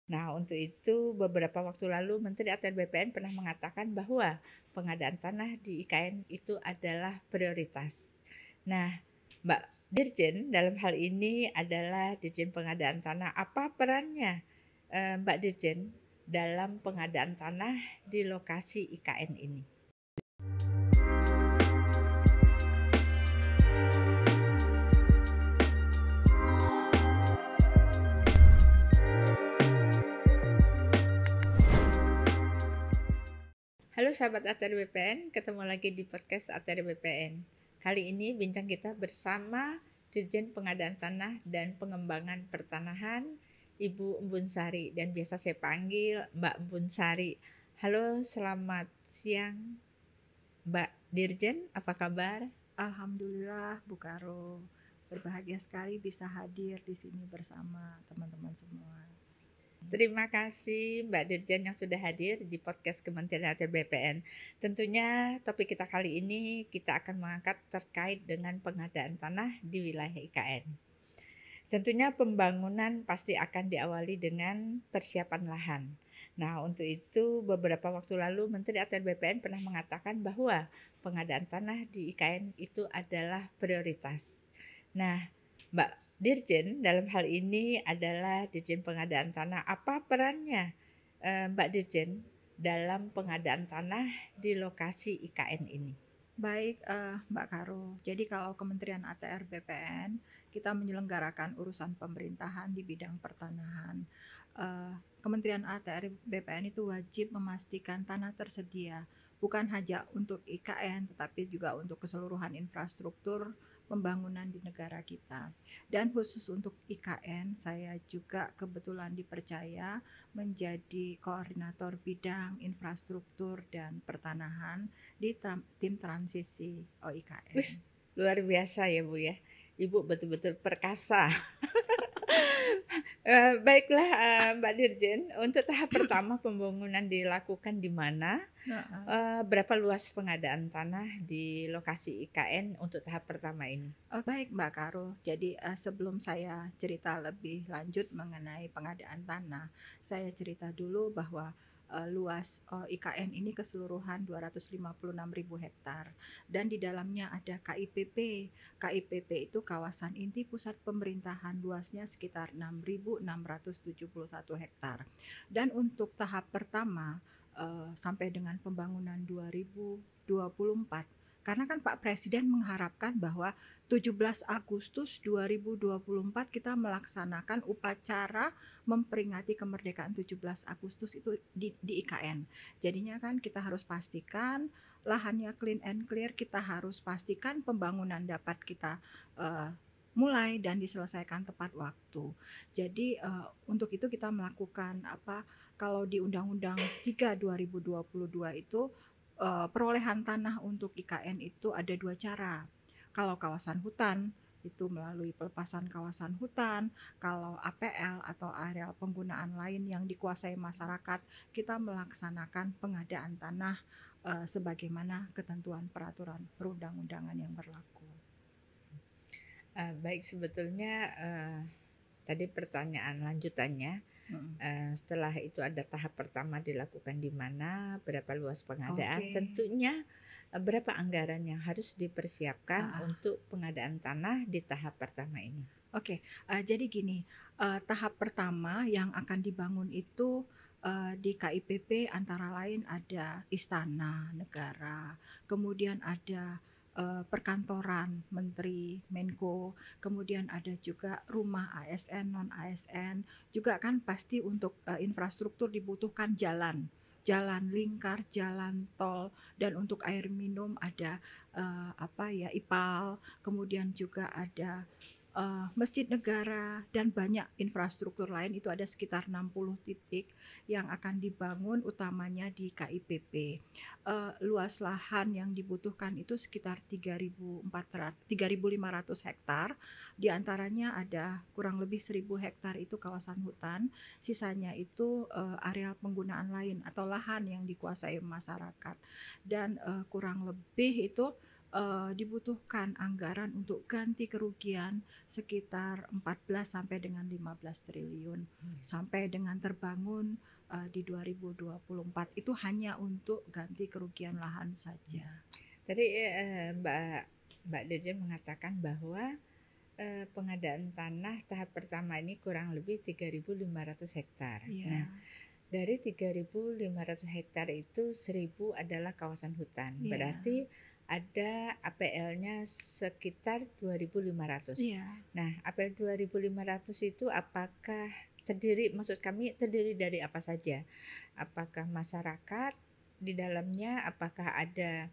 Nah, untuk itu beberapa waktu lalu Menteri ATR BPN pernah mengatakan bahwa pengadaan tanah di IKN itu adalah prioritas. Nah, Mbak Dirjen dalam hal ini adalah Dirjen Pengadaan Tanah. Apa perannya Mbak Dirjen dalam pengadaan tanah di lokasi IKN ini? Halo sahabat ATR BPN, ketemu lagi di podcast ATR BPN. Kali ini bincang kita bersama Dirjen Pengadaan Tanah dan Pengembangan Pertanahan, Ibu Embun Sari, dan biasa saya panggil Mbak Embun Sari. Halo, selamat siang Mbak Dirjen, apa kabar? Alhamdulillah Bu Karo, berbahagia sekali bisa hadir di sini bersama teman-teman semua. Terima kasih Mbak Dirjen yang sudah hadir di podcast Kementerian ATR BPN. Tentunya topik kita kali ini kita akan mengangkat terkait dengan pengadaan tanah di wilayah IKN. Tentunya pembangunan pasti akan diawali dengan persiapan lahan. Nah, untuk itu beberapa waktu lalu Menteri ATR BPN pernah mengatakan bahwa pengadaan tanah di IKN itu adalah prioritas. Nah, Mbak Dirjen dalam hal ini adalah Dirjen Pengadaan Tanah. Apa perannya Mbak Dirjen dalam pengadaan tanah di lokasi IKN ini? Baik Mbak Karo, jadi kalau Kementerian ATR BPN kita menyelenggarakan urusan pemerintahan di bidang pertanahan. Kementerian ATR BPN itu wajib memastikan tanah tersedia bukan hanya untuk IKN tetapi juga untuk keseluruhan infrastruktur pembangunan di negara kita. Dan khusus untuk IKN, saya juga kebetulan dipercaya menjadi koordinator bidang infrastruktur dan pertanahan di tim transisi OIKN. Wih, luar biasa ya Bu ya. Ibu betul-betul perkasa. Baiklah Mbak Dirjen, untuk tahap pertama pembangunan dilakukan di mana? Berapa luas pengadaan tanah di lokasi IKN untuk tahap pertama ini? Baik Mbak Karo, jadi sebelum saya cerita lebih lanjut mengenai pengadaan tanah, saya cerita dulu bahwa luas IKN ini keseluruhan 256.000 hektar dan di dalamnya ada KIPP. KIPP itu kawasan inti pusat pemerintahan, luasnya sekitar 6.671 hektar. Dan untuk tahap pertama sampai dengan pembangunan 2024, karena kan Pak Presiden mengharapkan bahwa 17 Agustus 2024 kita melaksanakan upacara memperingati kemerdekaan 17 Agustus itu di IKN. Jadinya kan kita harus pastikan lahannya clean and clear, kita harus pastikan pembangunan dapat kita mulai dan diselesaikan tepat waktu. Jadi untuk itu kita melakukan kalau di Undang-Undang 3 2022 itu perolehan tanah untuk IKN itu ada dua cara. Kalau kawasan hutan itu melalui pelepasan kawasan hutan, kalau APL atau areal penggunaan lain yang dikuasai masyarakat, kita melaksanakan pengadaan tanah sebagaimana ketentuan peraturan perundang-undangan yang berlaku. Baik, sebetulnya tadi pertanyaan lanjutannya, setelah itu ada tahap pertama dilakukan di mana, berapa luas pengadaan, tentunya berapa anggaran yang harus dipersiapkan untuk pengadaan tanah di tahap pertama ini? Jadi gini, tahap pertama yang akan dibangun itu di KIPP antara lain ada istana negara, kemudian ada perkantoran menteri, Menko, kemudian ada juga rumah ASN, non ASN, juga kan pasti untuk infrastruktur dibutuhkan jalan lingkar, jalan tol, dan untuk air minum ada IPAL, kemudian juga ada masjid negara dan banyak infrastruktur lain, itu ada sekitar 60 titik yang akan dibangun utamanya di KIPP. Luas lahan yang dibutuhkan itu sekitar 3.500 hektar, diantaranya ada kurang lebih 1.000 hektar itu kawasan hutan, sisanya itu areal penggunaan lain atau lahan yang dikuasai masyarakat, dan kurang lebih itu dibutuhkan anggaran untuk ganti kerugian sekitar 14 sampai dengan 15 triliun sampai dengan terbangun di 2024 itu hanya untuk ganti kerugian lahan saja. Tadi Mbak Dirjen mengatakan bahwa pengadaan tanah tahap pertama ini kurang lebih 3.500 hektar. Iya. Nah, dari 3.500 hektar itu 1.000 adalah kawasan hutan. Iya. Berarti ada APL-nya sekitar 2.500. Iya. Nah, APL 2.500 itu apakah maksud kami terdiri dari apa saja? Apakah masyarakat di dalamnya, apakah ada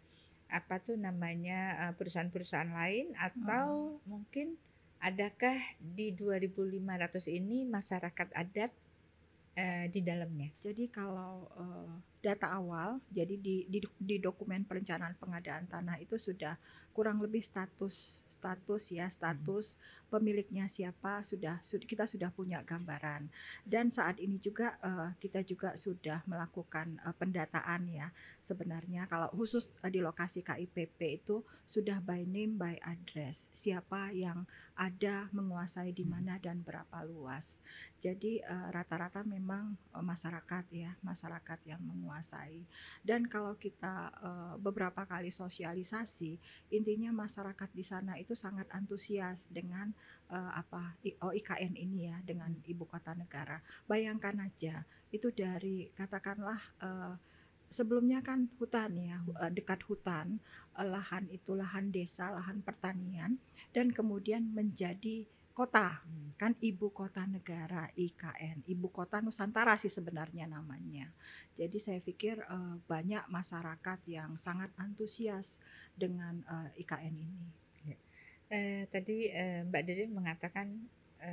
perusahaan-perusahaan lain, atau mungkin adakah di 2.500 ini masyarakat adat di dalamnya? Jadi kalau data awal, jadi di dokumen perencanaan pengadaan tanah itu sudah kurang lebih status pemiliknya siapa, kita sudah punya gambaran. Dan saat ini juga kita juga sudah melakukan pendataan ya. Sebenarnya kalau khusus di lokasi KIPP itu sudah by name by address, siapa yang ada menguasai di mana dan berapa luas. Jadi rata-rata memang masyarakat yang menguasai. Dan kalau kita beberapa kali sosialisasi, intinya masyarakat di sana itu sangat antusias dengan IKN ini ya, dengan ibu kota negara. Bayangkan aja, itu dari katakanlah sebelumnya kan hutan ya, dekat hutan, lahan itu lahan desa, lahan pertanian, dan kemudian menjadi kota, kan ibu kota negara IKN, ibu kota Nusantara sih sebenarnya namanya. Jadi saya pikir banyak masyarakat yang sangat antusias dengan IKN ini. Tadi Mbak Dede mengatakan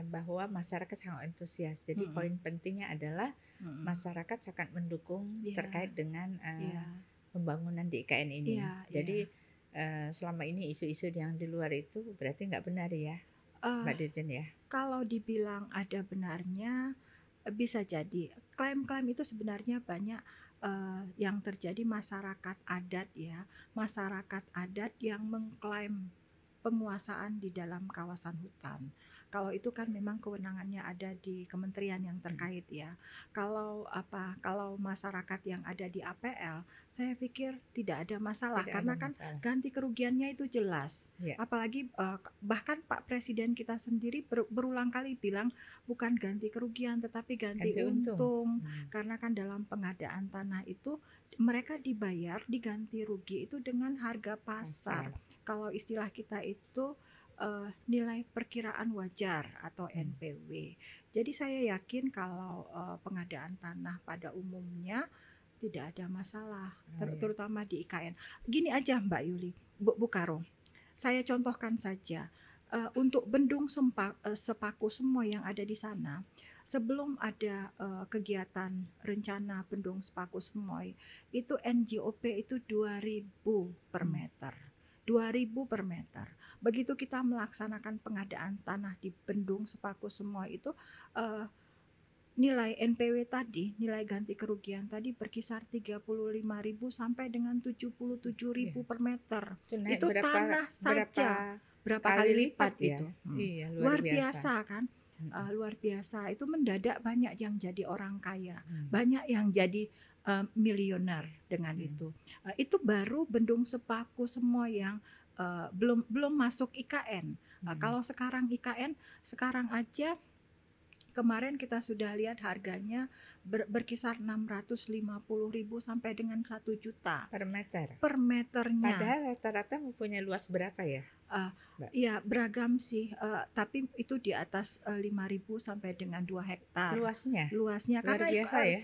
bahwa masyarakat sangat antusias. Jadi poin pentingnya adalah masyarakat sangat mendukung terkait dengan pembangunan di IKN ini. Jadi selama ini isu-isu yang di luar itu berarti nggak benar ya, Mbak Dirjen ya? Kalau dibilang ada benarnya, bisa jadi. Klaim-klaim itu sebenarnya banyak yang terjadi masyarakat adat ya, masyarakat adat yang mengklaim penguasaan di dalam kawasan hutan. Kalau itu kan memang kewenangannya ada di kementerian yang terkait ya. Kalau masyarakat yang ada di APL, saya pikir tidak ada masalah karena kan ganti kerugiannya itu jelas. Apalagi bahkan Pak Presiden kita sendiri berulang kali bilang bukan ganti kerugian tetapi ganti untung. Karena kan dalam pengadaan tanah itu mereka diganti rugi itu dengan harga pasar. Kalau istilah kita itu nilai perkiraan wajar atau NPW. Jadi saya yakin kalau pengadaan tanah pada umumnya tidak ada masalah, terutama di IKN. Gini aja Mbak Yuli, Bu Karo, saya contohkan saja untuk Bendung Sepaku semua yang ada di sana. Sebelum ada kegiatan rencana Bendung Sepaku Semoy, itu NJOP itu 2.000 per meter. 2.000 per meter. Begitu kita melaksanakan pengadaan tanah di Bendung Sepaku Semoy itu nilai NPW tadi, nilai ganti kerugian tadi berkisar 35.000 sampai dengan 77.000 per meter. Itu tanah saja berapa kali lipat ya? Itu. Iya, luar biasa kan? Luar biasa. Itu mendadak banyak yang jadi orang kaya, banyak yang jadi miliuner dengan itu. Itu baru Bendung Sepaku semua yang belum masuk IKN. Kalau sekarang IKN, sekarang aja kemarin kita sudah lihat harganya berkisar 650.000 sampai dengan 1 juta per meter. Per meternya. Padahal rata-rata mempunyai luas berapa ya? Ya beragam sih, tapi itu di atas 5.000 sampai dengan 2 hektar. Luasnya karena biasa, ya?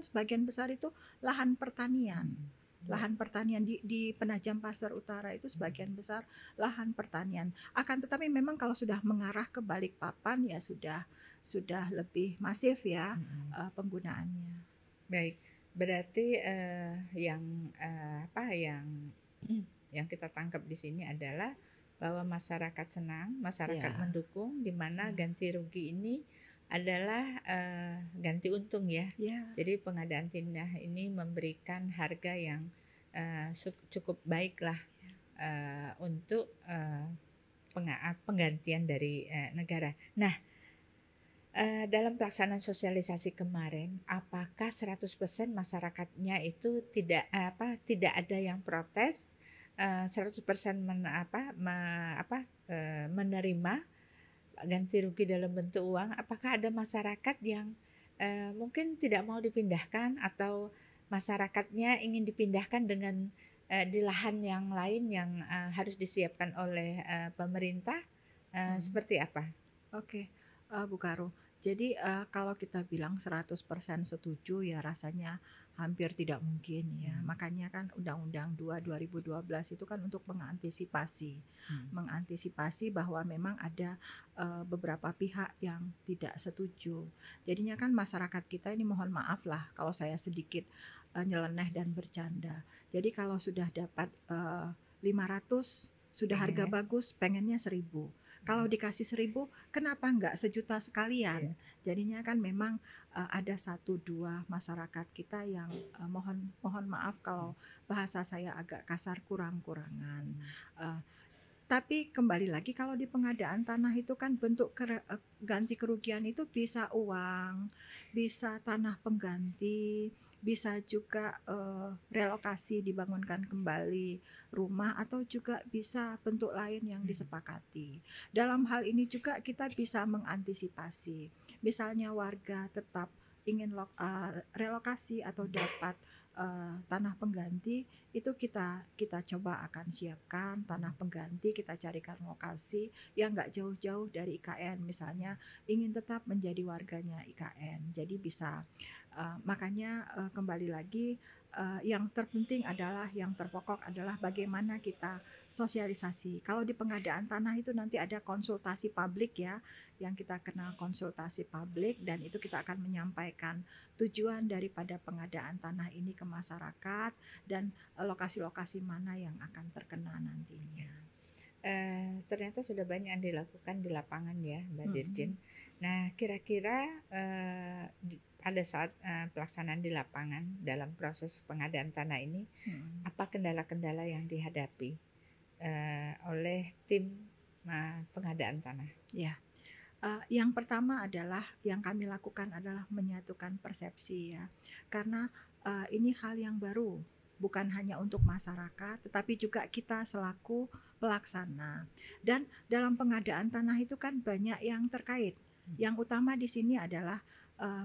sebagian besar itu lahan pertanian. Lahan pertanian di Penajam Pasir Utara itu sebagian besar lahan pertanian. Akan tetapi memang kalau sudah mengarah ke Balikpapan ya sudah lebih masif ya penggunaannya. Baik, berarti yang kita tangkap di sini adalah bahwa masyarakat senang, masyarakat mendukung, di mana ganti rugi ini adalah ganti untung ya. Jadi pengadaan tanah ini memberikan harga yang cukup baik lah untuk penggantian dari negara. Nah, dalam pelaksanaan sosialisasi kemarin, apakah 100% masyarakatnya itu tidak ada yang protes, 100% menerima ganti rugi dalam bentuk uang? Apakah ada masyarakat yang mungkin tidak mau dipindahkan atau masyarakatnya ingin dipindahkan dengan di lahan yang lain yang harus disiapkan oleh pemerintah? Seperti apa? Oke, Bu Karo. Jadi, kalau kita bilang 100% setuju ya rasanya hampir tidak mungkin ya. Makanya kan Undang-Undang 2 2012 itu kan untuk mengantisipasi bahwa memang ada, beberapa pihak yang tidak setuju. Jadinya kan masyarakat kita ini mohon maaf lah kalau saya sedikit, nyeleneh dan bercanda. Jadi kalau sudah dapat, 500 sudah harga Pengennya? bagus pengennya 1.000. Kalau dikasih 1.000 kenapa enggak sejuta sekalian? Jadinya kan memang ada 1-2 masyarakat kita yang mohon maaf kalau bahasa saya agak kasar kurang-kurangan. Tapi kembali lagi kalau di pengadaan tanah itu kan bentuk ganti kerugian itu bisa uang, bisa tanah pengganti, bisa juga relokasi dibangunkan kembali rumah atau juga bisa bentuk lain yang disepakati. Dalam hal ini juga kita bisa mengantisipasi. Misalnya warga tetap ingin relokasi atau dapat tanah pengganti, itu kita coba akan siapkan tanah pengganti, kita carikan lokasi yang nggak jauh-jauh dari IKN, misalnya ingin tetap menjadi warganya IKN, jadi bisa. Makanya kembali lagi yang terpenting adalah yang terpokok adalah bagaimana kita sosialisasi. Kalau di pengadaan tanah itu nanti ada konsultasi publik ya, yang kita kenal konsultasi publik, dan itu kita akan menyampaikan tujuan daripada pengadaan tanah ini ke masyarakat dan lokasi-lokasi mana yang akan terkena nantinya. Ternyata sudah banyak yang dilakukan di lapangan ya, Mbak Dirjen. Nah, kira-kira pada saat pelaksanaan di lapangan dalam proses pengadaan tanah ini, apa kendala-kendala yang dihadapi oleh tim pengadaan tanah? Ya, yang pertama adalah yang kami lakukan adalah menyatukan persepsi ya, karena ini hal yang baru, bukan hanya untuk masyarakat, tetapi juga kita selaku pelaksana. Dan dalam pengadaan tanah itu kan banyak yang terkait. Yang utama di sini adalah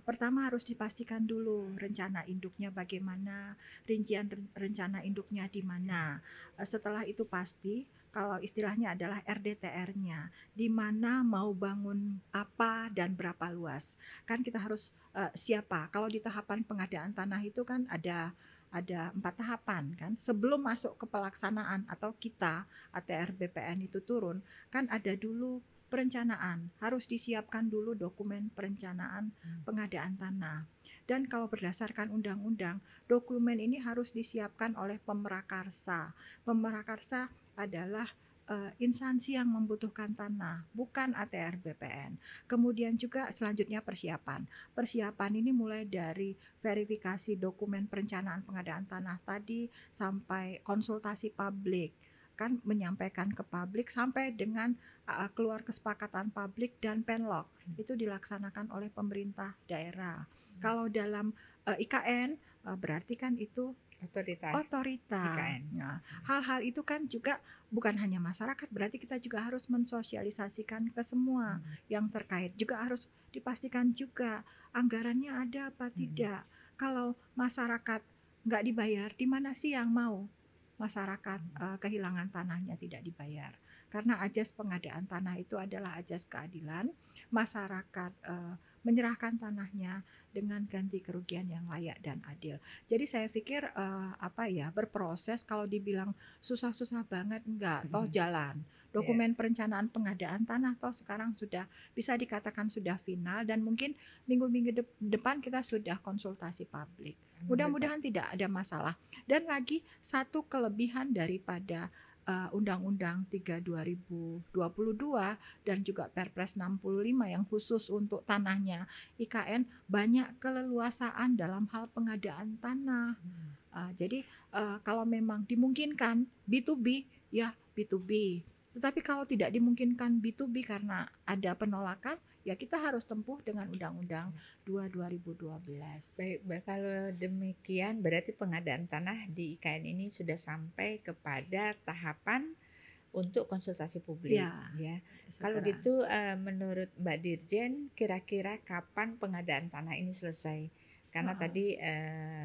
pertama harus dipastikan dulu rencana induknya bagaimana, rincian rencana induknya di mana. Setelah itu pasti, kalau istilahnya adalah RDTR-nya, di mana mau bangun apa dan berapa luas. Kan kita harus siapa. Kalau di tahapan pengadaan tanah itu kan ada 4 tahapan kan. Sebelum masuk ke pelaksanaan atau kita ATR BPN itu turun, kan ada dulu perencanaan. Harus disiapkan dulu dokumen perencanaan pengadaan tanah. Dan kalau berdasarkan undang-undang, dokumen ini harus disiapkan oleh Pemrakarsa. Pemrakarsa adalah instansi yang membutuhkan tanah, bukan ATR BPN. Kemudian juga selanjutnya persiapan. Persiapan ini mulai dari verifikasi dokumen perencanaan pengadaan tanah tadi sampai konsultasi publik, kan menyampaikan ke publik sampai dengan keluar kesepakatan publik dan penlok. Itu dilaksanakan oleh pemerintah daerah. Kalau dalam IKN berarti kan itu otorita. IKN. Nah, hal-hal itu kan juga bukan hanya masyarakat, berarti kita juga harus mensosialisasikan ke semua yang terkait. Juga harus dipastikan juga anggarannya ada apa tidak. Kalau masyarakat nggak dibayar, di mana sih yang mau masyarakat kehilangan tanahnya tidak dibayar? Karena ajas pengadaan tanah itu adalah ajas keadilan. Masyarakat menyerahkan tanahnya dengan ganti kerugian yang layak dan adil. Jadi saya pikir berproses, kalau dibilang susah-susah banget enggak, toh jalan. Dokumen perencanaan pengadaan tanah toh sekarang sudah bisa dikatakan sudah final, dan mungkin minggu-minggu depan kita sudah konsultasi publik. Mudah-mudahan tidak ada masalah. Dan lagi satu kelebihan daripada Undang-Undang 3 2022 dan juga Perpres 65 yang khusus untuk tanahnya IKN, banyak keleluasaan dalam hal pengadaan tanah. Jadi kalau memang dimungkinkan B2B, ya B2B. Tetapi kalau tidak dimungkinkan B2B karena ada penolakan, ya kita harus tempuh dengan Undang-Undang 2 2012. Baik, kalau demikian berarti pengadaan tanah di IKN ini sudah sampai kepada tahapan untuk konsultasi publik, ya. Kalau Segera. gitu, menurut Mbak Dirjen, kira-kira kapan pengadaan tanah ini selesai? Karena tadi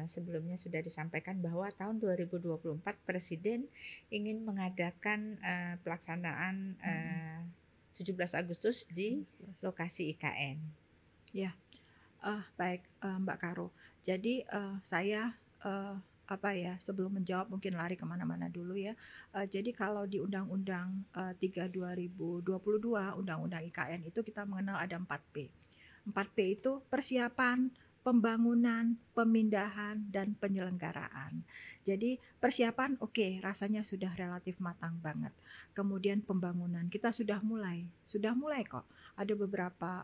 sebelumnya sudah disampaikan bahwa tahun 2024 Presiden ingin mengadakan pelaksanaan 17 Agustus di lokasi IKN. Baik, Mbak Karo. Jadi saya sebelum menjawab mungkin lari kemana-mana dulu ya. Jadi kalau di Undang-Undang 3 2022 Undang-Undang IKN itu kita mengenal ada 4P. 4P itu persiapan, pembangunan, pemindahan, dan penyelenggaraan. Jadi persiapan rasanya sudah relatif matang banget. Kemudian pembangunan kita sudah mulai kok. Ada beberapa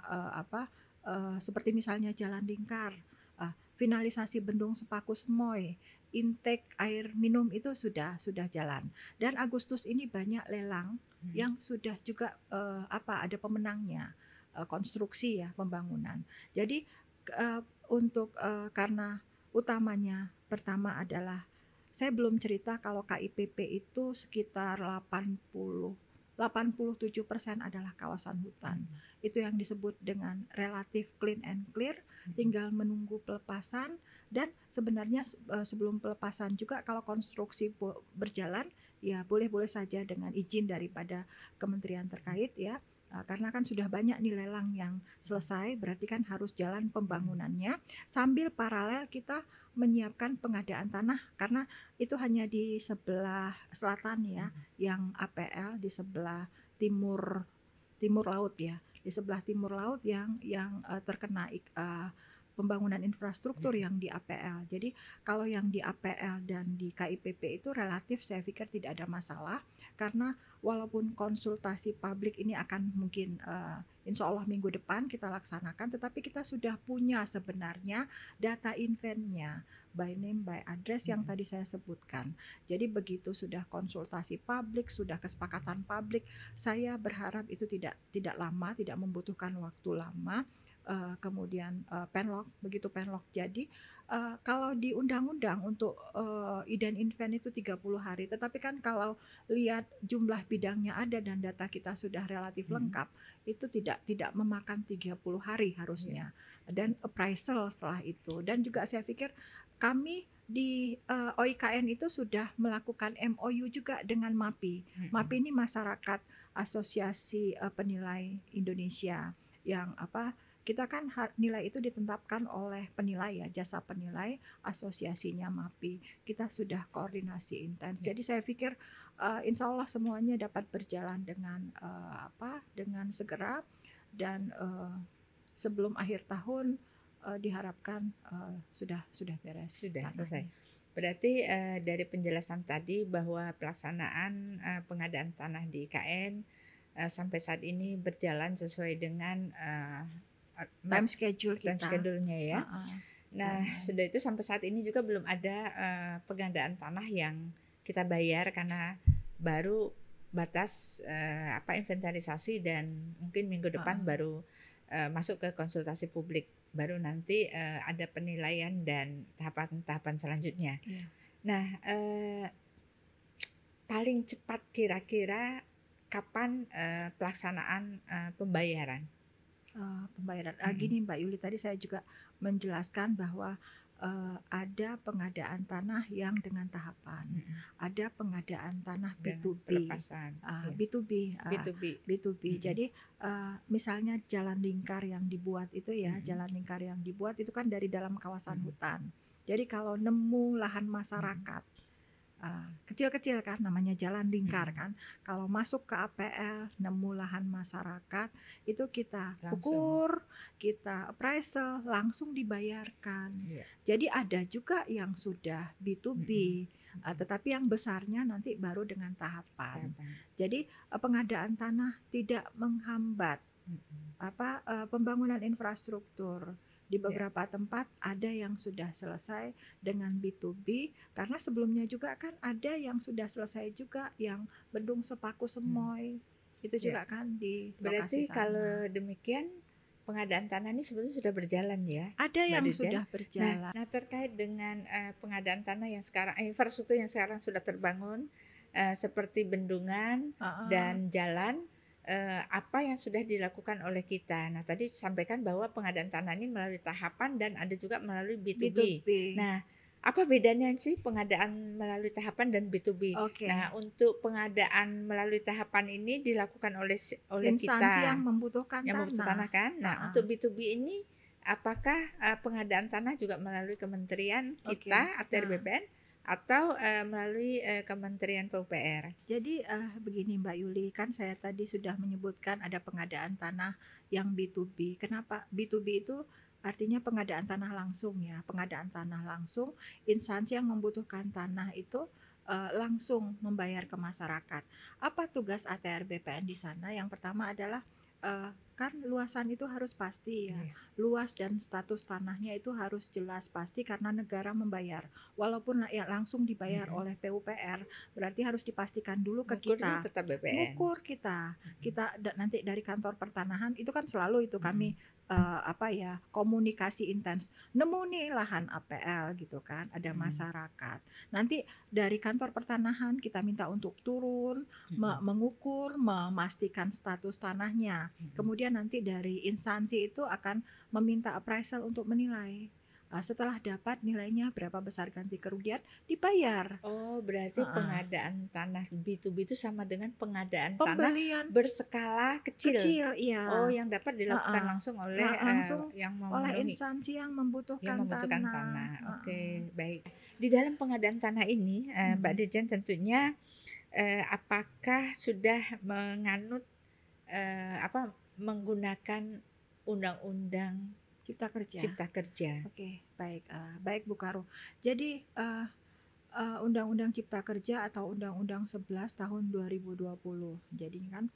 seperti misalnya Jalan Lingkar, finalisasi Bendung Sepaku Semoy, intake air minum itu sudah jalan. Dan Agustus ini banyak lelang yang sudah juga ada pemenangnya, konstruksi ya, pembangunan. Jadi karena utamanya pertama adalah saya belum cerita kalau KIPP itu sekitar 87% adalah kawasan hutan. Itu yang disebut dengan relatif clean and clear, tinggal menunggu pelepasan. Dan sebenarnya sebelum pelepasan juga kalau konstruksi berjalan ya boleh-boleh saja dengan izin daripada kementerian terkait ya. Karena kan sudah banyak nih lelang yang selesai, berarti kan harus jalan pembangunannya sambil paralel kita menyiapkan pengadaan tanah, karena itu hanya di sebelah selatan ya, yang APL di sebelah timur laut ya, di sebelah timur laut yang terkena pembangunan infrastruktur yang di APL. Jadi kalau yang di APL dan di KIPP itu relatif saya pikir tidak ada masalah, karena walaupun konsultasi publik ini akan mungkin insya Allah minggu depan kita laksanakan, tetapi kita sudah punya sebenarnya data inventnya by name by address yang tadi saya sebutkan. Jadi begitu sudah konsultasi publik, sudah kesepakatan publik, saya berharap itu tidak lama, tidak membutuhkan waktu lama. Kemudian penlok, begitu penlok jadi kalau di undang-undang untuk iden invent itu 30 hari, tetapi kan kalau lihat jumlah bidangnya ada dan data kita sudah relatif lengkap, itu tidak memakan 30 hari harusnya, dan appraisal setelah itu. Dan juga saya pikir kami di OIKN itu sudah melakukan MOU juga dengan MAPI. MAPI ini Masyarakat Asosiasi Penilai Indonesia, yang kita kan nilai itu ditetapkan oleh penilai ya, jasa penilai asosiasinya MAPI. Kita sudah koordinasi intens. Jadi saya pikir insya Allah semuanya dapat berjalan dengan segera, dan sebelum akhir tahun diharapkan sudah beres. Sudah selesai. Berarti dari penjelasan tadi bahwa pelaksanaan pengadaan tanah di IKN sampai saat ini berjalan sesuai dengan time schedule-nya ya. Nah, sudah itu sampai saat ini juga belum ada pengadaan tanah yang kita bayar karena baru batas inventarisasi, dan mungkin minggu depan baru masuk ke konsultasi publik, baru nanti ada penilaian dan tahapan selanjutnya. Nah, paling cepat kira-kira kapan pelaksanaan pembayaran? Gini Mbak Yuli, tadi saya juga menjelaskan bahwa ada pengadaan tanah yang dengan tahapan, ada pengadaan tanah B2B, B2B. Jadi misalnya jalan lingkar yang dibuat itu ya, jalan lingkar yang dibuat itu kan dari dalam kawasan hutan. Jadi kalau nemu lahan masyarakat kecil-kecil kan, namanya jalan lingkar kan, kalau masuk ke APL nemu lahan masyarakat itu kita ukur, kita appraisal, langsung dibayarkan. Jadi ada juga yang sudah B2B, tetapi yang besarnya nanti baru dengan tahapan. Jadi pengadaan tanah tidak menghambat pembangunan infrastruktur. Di Ya. beberapa tempat ada yang sudah selesai dengan B2B, karena sebelumnya juga kan ada yang sudah selesai juga yang Bendung Sepaku Hmm. Semoy, itu Ya. juga kan di lokasi Berarti sana. kalau demikian pengadaan tanah ini sebetulnya sudah berjalan ya, Ada Mbak yang Dirjen. sudah berjalan. Nah terkait dengan pengadaan tanah yang sekarang, infrastruktur yang sekarang sudah terbangun, seperti bendungan Heeh. dan jalan, apa yang sudah dilakukan oleh kita. Nah tadi disampaikan bahwa pengadaan tanah ini melalui tahapan dan ada juga melalui B2B. B2B. Nah apa bedanya sih pengadaan melalui tahapan dan B2B? Oke. Nah untuk pengadaan melalui tahapan ini dilakukan oleh Instansi yang kita membutuhkan yang membutuhkan tanah. tanah kan. Nah Heeh. untuk B2B ini apakah pengadaan tanah juga melalui kementerian Oke. kita atau Nah, BPN atau melalui Kementerian PUPR? jadi begini Mbak Yuli, kan saya tadi sudah menyebutkan ada pengadaan tanah yang B2B. Kenapa? B2B itu artinya pengadaan tanah langsung ya. Pengadaan tanah langsung, instansi yang membutuhkan tanah itu langsung membayar ke masyarakat. Apa tugas ATR BPN di sana? Yang pertama adalah kan luasan itu harus pasti ya. Iya. Luas dan status tanahnya itu harus jelas pasti karena negara membayar. Walaupun ya langsung dibayar Mm-mm. oleh PUPR, berarti harus dipastikan dulu ke Ngukurnya kita. tetap BPN. Ngukur kita. Kita nanti dari kantor pertanahan itu kan selalu itu kami komunikasi intens. Nemu nih lahan APL gitu kan, ada masyarakat. Nanti dari kantor pertanahan kita minta untuk turun, mengukur, memastikan status tanahnya. Kemudian nanti dari instansi itu akan meminta appraisal untuk menilai. Setelah dapat nilainya berapa besar ganti kerugian, dibayar. Oh, berarti pengadaan tanah B2B itu sama dengan pengadaan tanah Pembelian berskala kecil. iya. Oh, yang dapat dilakukan langsung oleh langsung yang oleh memenuhi instansi yang membutuhkan tanah. Oke, baik. Di dalam pengadaan tanah ini, Mbak Dirjen tentunya apakah sudah menganut menggunakan undang-undang Cipta Kerja. Kerja? Oke, baik, baik Bu Karo. Jadi Undang-Undang Cipta Kerja atau Undang-Undang 11 tahun 2020. Jadi kan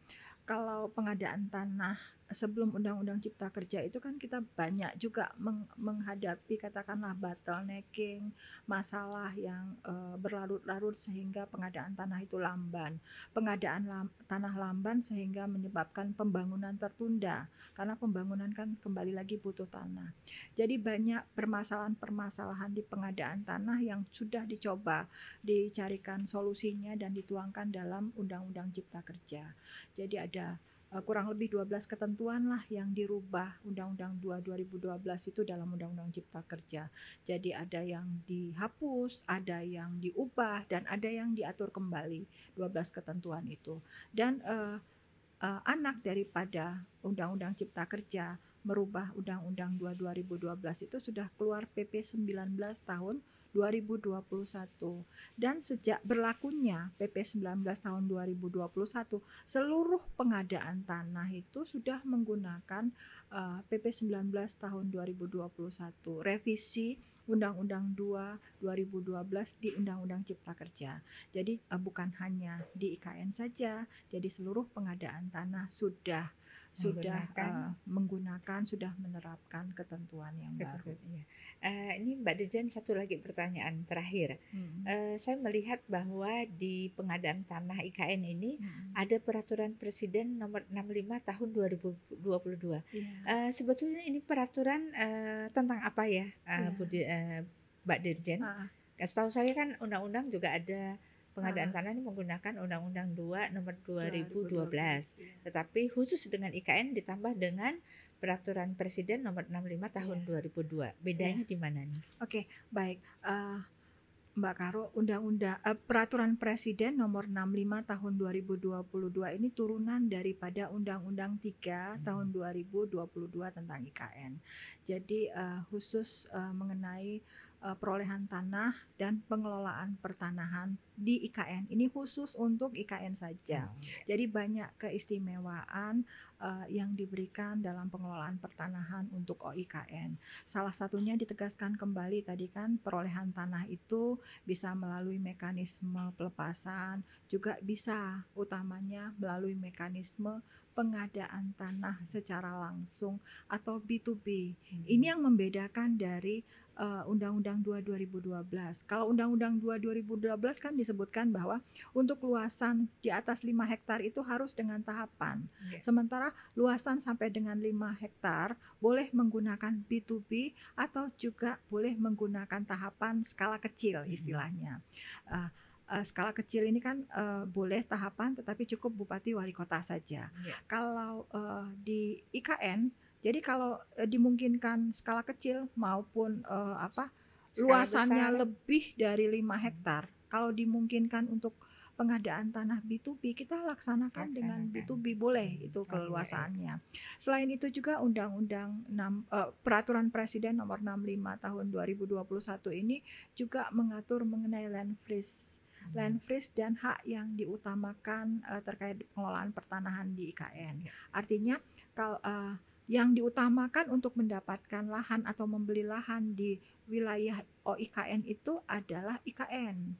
kalau pengadaan tanah sebelum Undang-Undang Cipta Kerja itu kan kita banyak juga menghadapi katakanlah bottlenecking, masalah yang berlarut-larut sehingga pengadaan tanah itu lamban. Pengadaan tanah lamban sehingga menyebabkan pembangunan tertunda karena pembangunan kan kembali lagi butuh tanah. Jadi banyak permasalahan-permasalahan di pengadaan tanah yang sudah dicoba dicarikan solusinya dan dituangkan dalam Undang-Undang Cipta Kerja. Jadi ada kurang lebih 12 ketentuan lah yang dirubah Undang-Undang 2 2012 itu dalam Undang-Undang Cipta Kerja. Jadi ada yang dihapus, ada yang diubah, dan ada yang diatur kembali 12 ketentuan itu. Dan anak daripada Undang-Undang Cipta Kerja merubah Undang-Undang 2 2012 itu sudah keluar PP 19 tahun 2021, dan sejak berlakunya PP 19 tahun 2021 seluruh pengadaan tanah itu sudah menggunakan PP 19 tahun 2021 revisi Undang-Undang 2 2012 di Undang-Undang Cipta Kerja. Jadi bukan hanya di IKN saja, jadi seluruh pengadaan tanah sudah menggunakan, sudah menerapkan ketentuan yang baru. Ini Mbak Dirjen, satu lagi pertanyaan terakhir. Saya melihat bahwa di pengadaan tanah IKN ini ada peraturan Presiden nomor 65 tahun 2022. Sebetulnya ini peraturan tentang apa ya, Mbak Dirjen? Setahu saya kan undang-undang juga ada pengadaan tanah ini menggunakan Undang-Undang 2 nomor 2012. Tetapi khusus dengan IKN ditambah dengan peraturan Presiden nomor 65 tahun 2002. Bedanya di mana nih? Oke, baik. Mbak Karo, peraturan Presiden nomor 65 tahun 2022 ini turunan daripada Undang-Undang 3 tahun 2022 tentang IKN. Jadi khusus mengenai perolehan tanah dan pengelolaan pertanahan di IKN. Ini khusus untuk IKN saja. Jadi banyak keistimewaan yang diberikan dalam pengelolaan pertanahan untuk OIKN. Salah satunya ditegaskan kembali tadi kan, perolehan tanah itu bisa melalui mekanisme pelepasan, juga bisa utamanya melalui mekanisme pengadaan tanah secara langsung atau B2B. Ini yang membedakan dari Undang-Undang 2 2012. Kalau Undang-Undang 2 2012 kan disebutkan bahwa untuk luasan di atas 5 hektar itu harus dengan tahapan. Sementara luasan sampai dengan 5 hektar boleh menggunakan B2B atau juga boleh menggunakan tahapan skala kecil istilahnya. Skala kecil ini kan boleh tahapan tetapi cukup bupati wali kota saja. Kalau di IKN, jadi kalau dimungkinkan skala kecil maupun luasannya besar. lebih dari 5 hektar, kalau dimungkinkan untuk pengadaan tanah B2B, kita laksanakan dengan B2B, boleh itu keluasannya. Selain itu juga Peraturan Presiden nomor 65 tahun 2021 ini juga mengatur mengenai land freeze dan hak yang diutamakan terkait pengelolaan pertanahan di IKN. Artinya kalau yang diutamakan untuk mendapatkan lahan atau membeli lahan di wilayah OIKN itu adalah IKN.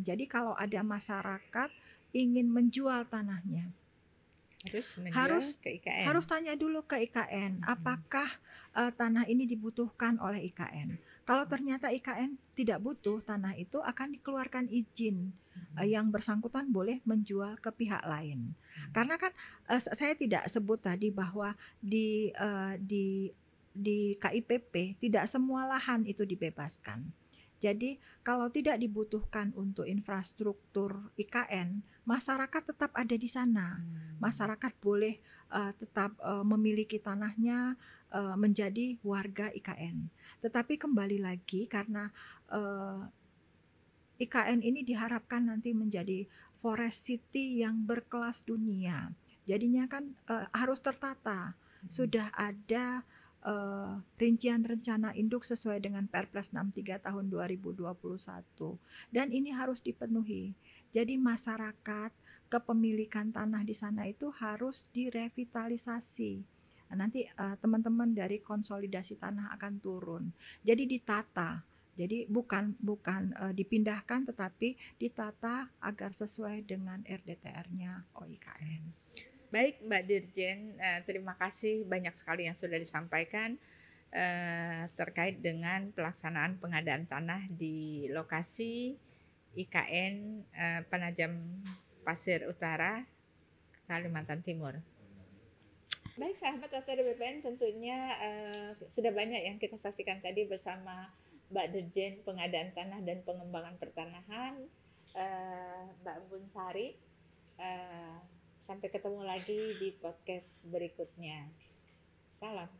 Jadi kalau ada masyarakat ingin menjual tanahnya, harus tanya dulu ke IKN, apakah tanah ini dibutuhkan oleh IKN. Kalau ternyata IKN tidak butuh tanah itu, akan dikeluarkan izin yang bersangkutan boleh menjual ke pihak lain. Karena kan saya tidak sebut tadi bahwa di KIPP tidak semua lahan itu dibebaskan. Jadi kalau tidak dibutuhkan untuk infrastruktur IKN, masyarakat tetap ada di sana. Masyarakat boleh tetap memiliki tanahnya, menjadi warga IKN. Tetapi kembali lagi karena IKN ini diharapkan nanti menjadi forest city yang berkelas dunia. Jadinya kan harus tertata. Sudah ada rincian rencana induk sesuai dengan Perpres 63 tahun 2021 dan ini harus dipenuhi. Jadi masyarakat kepemilikan tanah di sana itu harus direvitalisasi. Nanti teman-teman dari konsolidasi tanah akan turun. Jadi ditata. Jadi bukan dipindahkan tetapi ditata agar sesuai dengan RDTR-nya OIKN. Baik Mbak Dirjen, terima kasih banyak sekali yang sudah disampaikan terkait dengan pelaksanaan pengadaan tanah di lokasi IKN Penajam Pasir Utara, Kalimantan Timur. Baik sahabat ATR BPN, tentunya sudah banyak yang kita saksikan tadi bersama Mbak Dirjen Pengadaan Tanah dan Pengembangan Pertanahan, Mbak Bunsari. Sampai ketemu lagi di podcast berikutnya. Salam.